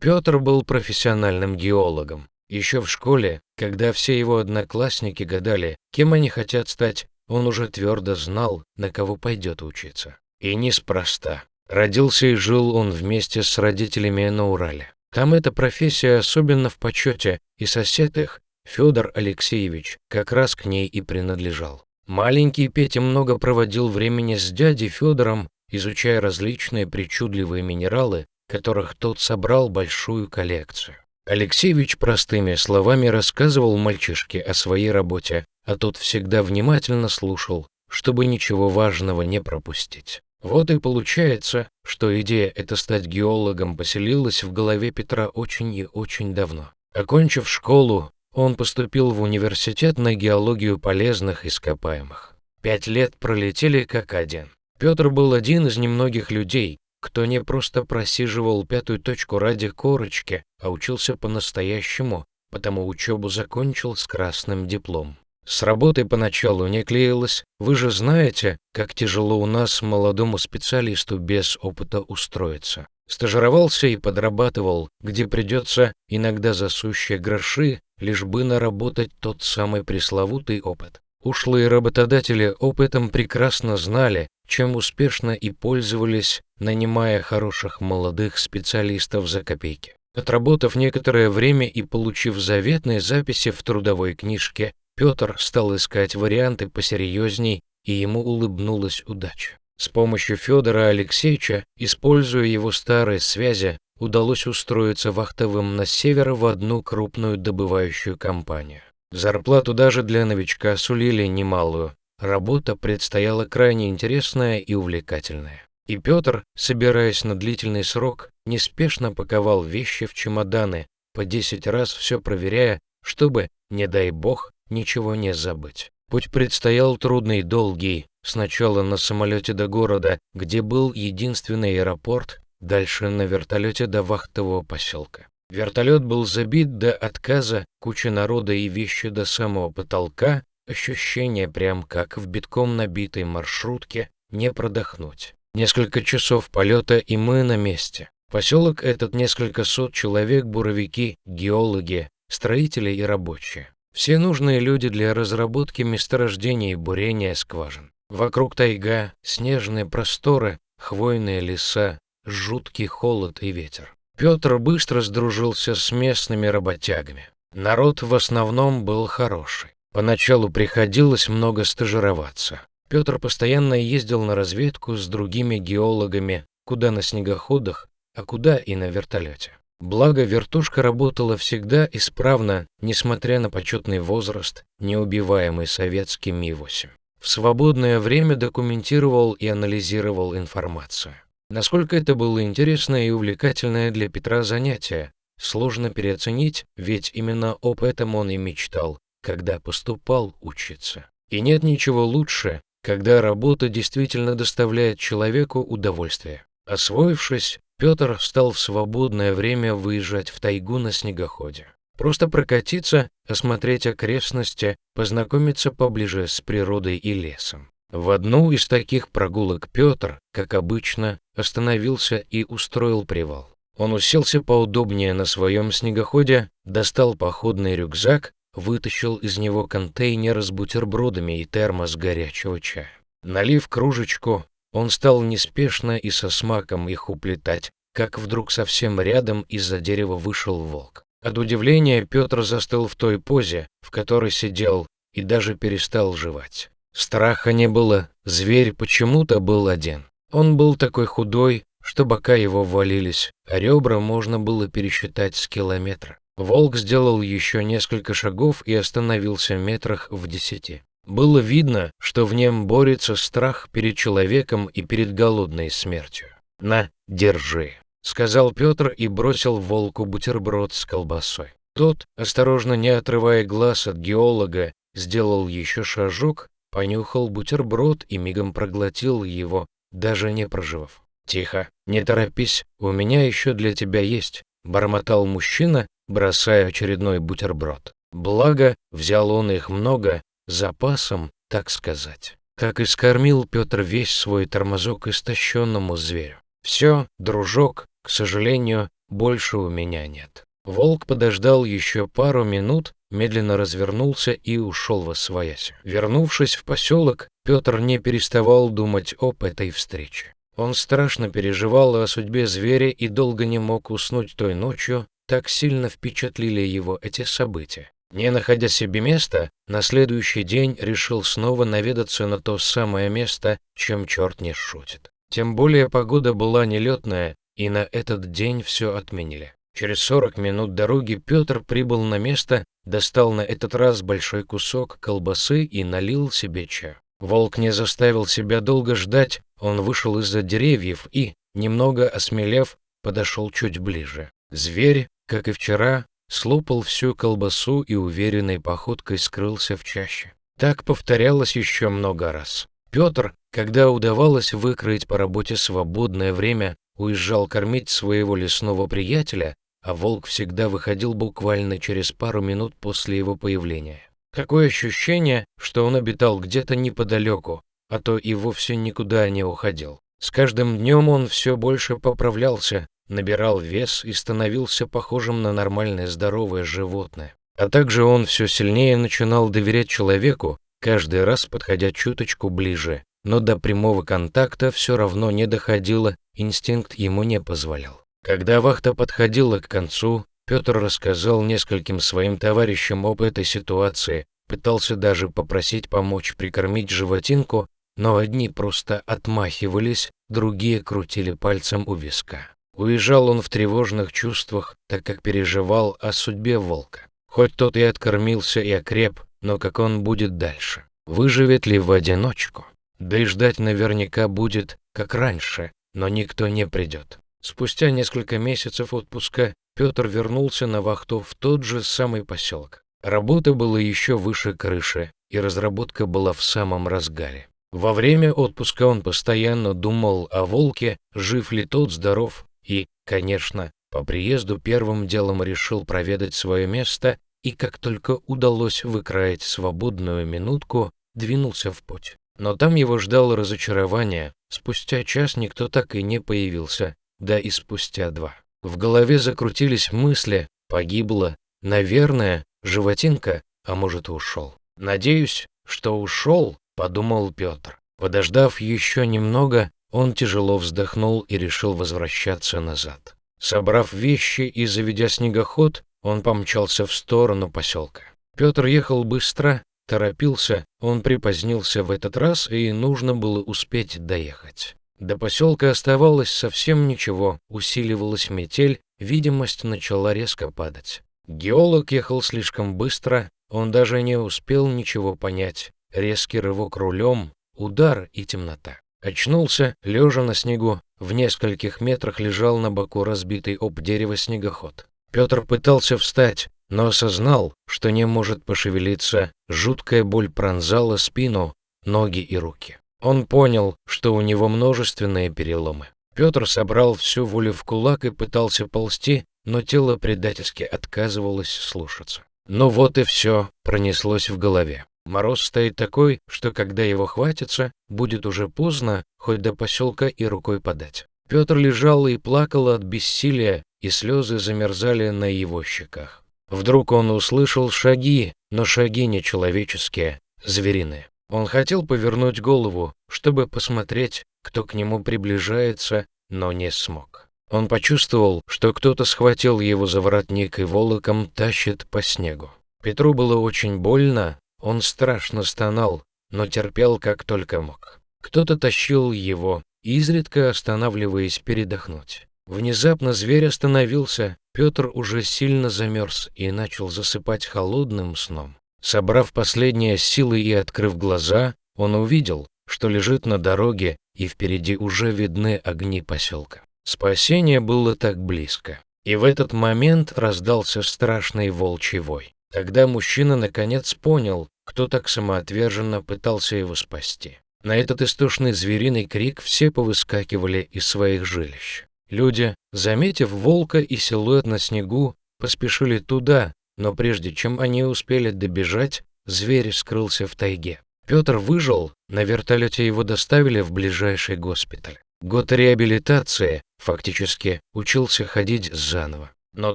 Петр был профессиональным геологом. Еще в школе, когда все его одноклассники гадали, кем они хотят стать, он уже твердо знал, на кого пойдет учиться. И неспроста. Родился и жил он вместе с родителями на Урале. Там эта профессия особенно в почете, и сосед их, Федор Алексеевич, как раз к ней и принадлежал. Маленький Петя много проводил времени с дядей Федором, изучая различные причудливые минералы, которых тот собрал большую коллекцию. Алексеевич простыми словами рассказывал мальчишке о своей работе, а тот всегда внимательно слушал, чтобы ничего важного не пропустить. Вот и получается, что идея эта стать геологом поселилась в голове Петра очень и очень давно. Окончив школу, он поступил в университет на геологию полезных ископаемых. 5 лет пролетели как один. Петр был один из немногих людей, кто не просто просиживал пятую точку ради корочки, а учился по-настоящему, потому учебу закончил с красным дипломом. С работой поначалу не клеилось. Вы же знаете, как тяжело у нас молодому специалисту без опыта устроиться. Стажировался и подрабатывал, где придется, иногда за сущие гроши, лишь бы наработать тот самый пресловутый опыт. Ушлые работодатели опытом прекрасно знали, чем успешно и пользовались, нанимая хороших молодых специалистов за копейки. Отработав некоторое время и получив заветные записи в трудовой книжке, Петр стал искать варианты посерьезней, и ему улыбнулась удача. С помощью Федора Алексеевича, используя его старые связи, удалось устроиться вахтовым на север в одну крупную добывающую компанию. Зарплату даже для новичка сулили немалую. Работа предстояла крайне интересная и увлекательная. И Петр, собираясь на длительный срок, неспешно паковал вещи в чемоданы, по 10 раз все проверяя, чтобы, не дай бог, ничего не забыть. Путь предстоял трудный и долгий. Сначала на самолете до города, где был единственный аэропорт, дальше на вертолете до вахтового поселка. Вертолет был забит до отказа, куча народа и вещи до самого потолка, ощущение прям как в битком набитой маршрутке, не продохнуть. Несколько часов полета, и мы на месте. Поселок этот несколько сот человек, буровики, геологи, строители и рабочие. Все нужные люди для разработки месторождений и бурения скважин. Вокруг тайга, снежные просторы, хвойные леса, жуткий холод и ветер. Петр быстро сдружился с местными работягами. Народ в основном был хороший. Поначалу приходилось много стажироваться. Петр постоянно ездил на разведку с другими геологами, куда на снегоходах, а куда и на вертолете. Благо, вертушка работала всегда исправно, несмотря на почетный возраст, неубиваемый советский Ми-8. В свободное время документировал и анализировал информацию. Насколько это было интересное и увлекательное для Петра занятие, сложно переоценить, ведь именно об этом он и мечтал, когда поступал учиться. И нет ничего лучше, когда работа действительно доставляет человеку удовольствие. Освоившись, Петр стал в свободное время выезжать в тайгу на снегоходе. Просто прокатиться, осмотреть окрестности, познакомиться поближе с природой и лесом. В одну из таких прогулок Петр, как обычно, остановился и устроил привал. Он уселся поудобнее на своем снегоходе, достал походный рюкзак, вытащил из него контейнер с бутербродами и термос горячего чая. Налив кружечку, он стал неспешно и со смаком их уплетать, как вдруг совсем рядом из-за дерева вышел волк. От удивления Петр застыл в той позе, в которой сидел, и даже перестал жевать. Страха не было, зверь почему-то был один. Он был такой худой, что бока его валились, а ребра можно было пересчитать с километра. Волк сделал еще несколько шагов и остановился метрах в 10. Было видно, что в нем борется страх перед человеком и перед голодной смертью. «На, держи», — сказал Петр и бросил волку бутерброд с колбасой. Тот, осторожно не отрывая глаз от геолога, сделал еще шажок, понюхал бутерброд и мигом проглотил его, даже не прожевав. «Тихо, не торопись, у меня еще для тебя есть», — бормотал мужчина, бросая очередной бутерброд. Благо, взял он их много, запасом, так сказать. Так и скормил Петр весь свой тормозок истощенному зверю. Все, дружок, к сожалению, больше у меня нет». Волк подождал еще пару минут, медленно развернулся и ушел восвоясь. Вернувшись в поселок, Петр не переставал думать об этой встрече. Он страшно переживал о судьбе зверя и долго не мог уснуть той ночью, так сильно впечатлили его эти события. Не находя себе места, на следующий день решил снова наведаться на то самое место, чем черт не шутит. Тем более погода была нелетная, и на этот день все отменили. Через 40 минут дороги Петр прибыл на место, достал на этот раз большой кусок колбасы и налил себе чаю. Волк не заставил себя долго ждать, он вышел из-за деревьев и, немного осмелев, подошел чуть ближе. Зверь, как и вчера, слопал всю колбасу и уверенной походкой скрылся в чаще. Так повторялось еще много раз. Петр, когда удавалось выкроить по работе свободное время, уезжал кормить своего лесного приятеля, а волк всегда выходил буквально через пару минут после его появления. Такое ощущение, что он обитал где-то неподалеку, а то и вовсе никуда не уходил. С каждым днем он все больше поправлялся, набирал вес и становился похожим на нормальное здоровое животное. А также он все сильнее начинал доверять человеку, каждый раз подходя чуточку ближе, но до прямого контакта все равно не доходило, инстинкт ему не позволял. Когда вахта подходила к концу, Петр рассказал нескольким своим товарищам об этой ситуации, пытался даже попросить помочь прикормить животинку, но одни просто отмахивались, другие крутили пальцем у виска. Уезжал он в тревожных чувствах, так как переживал о судьбе волка. Хоть тот и откормился и окреп, но как он будет дальше? Выживет ли в одиночку? Да и ждать наверняка будет, как раньше, но никто не придет. Спустя несколько месяцев отпуска Петр вернулся на вахту в тот же самый поселок. Работа была еще выше крыши, и разработка была в самом разгаре. Во время отпуска он постоянно думал о волке, жив ли тот, здоров, и, конечно, по приезду первым делом решил проведать свое место, и как только удалось выкроить свободную минутку, двинулся в путь. Но там его ждало разочарование, спустя час никто так и не появился, да и спустя 2. В голове закрутились мысли: погибла, наверное, животинка, а может и ушел. «Надеюсь, что ушел», — подумал Петр. Подождав еще немного, он тяжело вздохнул и решил возвращаться назад. Собрав вещи и заведя снегоход, он помчался в сторону поселка. Петр ехал быстро, торопился, он припозднился в этот раз, и нужно было успеть доехать. До поселка оставалось совсем ничего, усиливалась метель, видимость начала резко падать. Геолог ехал слишком быстро, он даже не успел ничего понять. Резкий рывок рулем, удар и темнота. Очнулся, лежа на снегу, в нескольких метрах лежал на боку разбитый об дерево снегоход. Петр пытался встать, но осознал, что не может пошевелиться, жуткая боль пронзала спину, ноги и руки. Он понял, что у него множественные переломы. Петр собрал всю волю в кулак и пытался ползти, но тело предательски отказывалось слушаться. Ну вот и все пронеслось в голове. Мороз стоит такой, что когда его хватится, будет уже поздно, хоть до поселка и рукой подать. Петр лежал и плакал от бессилия, и слезы замерзали на его щеках. Вдруг он услышал шаги, но шаги не человеческие, звериные. Он хотел повернуть голову, чтобы посмотреть, кто к нему приближается, но не смог. Он почувствовал, что кто-то схватил его за воротник и волоком тащит по снегу. Петру было очень больно, он страшно стонал, но терпел как только мог. Кто-то тащил его, изредка останавливаясь передохнуть. Внезапно зверь остановился, Петр уже сильно замерз и начал засыпать холодным сном. Собрав последние силы и открыв глаза, он увидел, что лежит на дороге, и впереди уже видны огни поселка. Спасение было так близко. И в этот момент раздался страшный волчий вой. Тогда мужчина наконец понял, кто так самоотверженно пытался его спасти. На этот истошный звериный крик все повыскакивали из своих жилищ. Люди, заметив волка и силуэт на снегу, поспешили туда, но прежде чем они успели добежать, зверь скрылся в тайге. Петр выжил, на вертолете его доставили в ближайший госпиталь. Год реабилитации, Фактически учился ходить заново. Но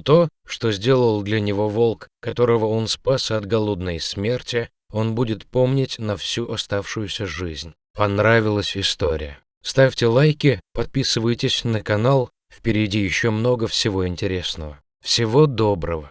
то, что сделал для него волк, которого он спас от голодной смерти, он будет помнить на всю оставшуюся жизнь. Понравилась история? Ставьте лайки, подписывайтесь на канал, впереди еще много всего интересного. Всего доброго!